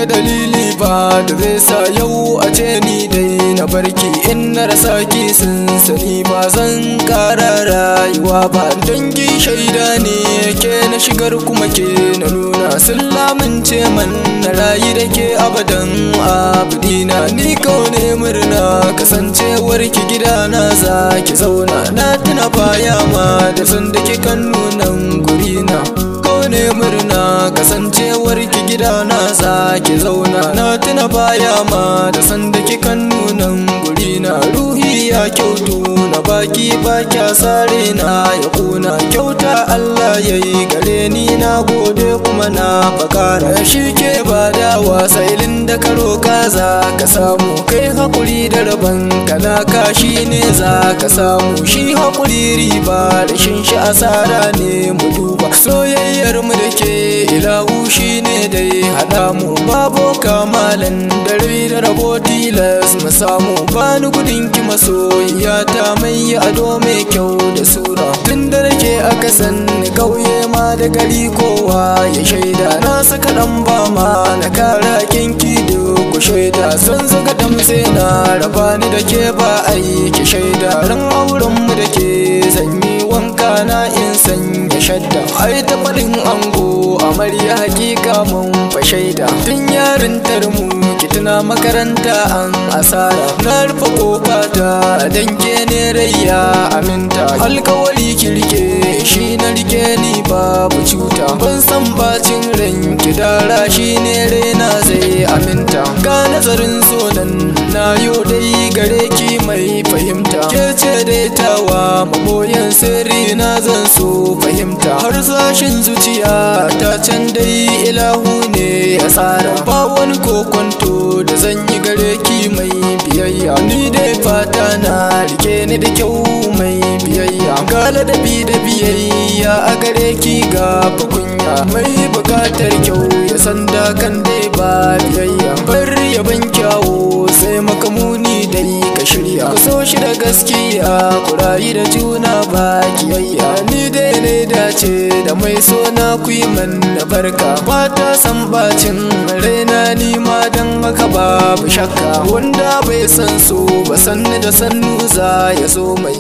ga dalili ba da zai sa yau a ce ni dai na barki. In na rasa ki sun sani ba zan kara rayuwa ba. Dangi shaida ne ke na shigar kuma ke na nuna, sun lamince man na rayu da ke abadan abidina. Ni kaune murna kasancewar ki gidana za ki zauna, na tuna baya ma da san da ke kan nunan gurina. Kaune murna kasancewar ki gidana za ki zauna, na tuna baya ma da san da ke kan nunan gurina. Ruhi ya kyautu na baki ba kya sare na ya kuna, kyauta Allah yayi gare ni na gode kuma na bakara. Shi ke badawa sailin da ka roka za ka samu, kai hakuri da rabon kana kashi ne za ka samu. Shi hakuri riba rashin shi asara ne, mu duba soyayyar mu da ke ilahu shi ne dai hada mu. Babu kamalan dare da rabo tilas mu samu, bani gudun ki masoyiya ta mai ado mai kyau da sura. Tun da nake aka san kauye ma da gari kowa ya shaida, na saka dan ba ma na kara kinki duk shaida. Sun zaga damse na raba ni da ke ba aiki shaida, ran auren mu da ke zanyi wanka na in sanya shadda. Ai ta faɗin ango amarya hakika mun fa shaida, tun yarin tarmu ki tuna makaranta an asara. Na rufe kofa ta dan ke ne rai ya aminta, alkawari ki rike shi na rike ni babu cuta. Ban san bacin ranki dara shi ne raina zai aminta, ga nazarin sonan na yo dai gare ki mai fahimta. Ke ce dai tawa maboyan sirri na zan so fahimta, har sashin zuciya ta can dai ilahu ne ya tsara. Ba wani kokonto da zan yi gare ki mai biyayya, ni dai fata na rike ni da kyau mai biyayya. Ga ladabi da biyayya a gare ki ga kunya, mai bukatar kyau ya san da kan dai ba biyayya. Bar yaban kyawo sai makamuni dai ka shirya, ku so shi da gaskiya ku rayu da juna ba kiyayya. Ni dai ne dace da mai so na ku yi man da barka, ba ta san bacin raina ni ma dan haka babu shakka. Wanda bai san so ba sanni da sannu za ya so mai.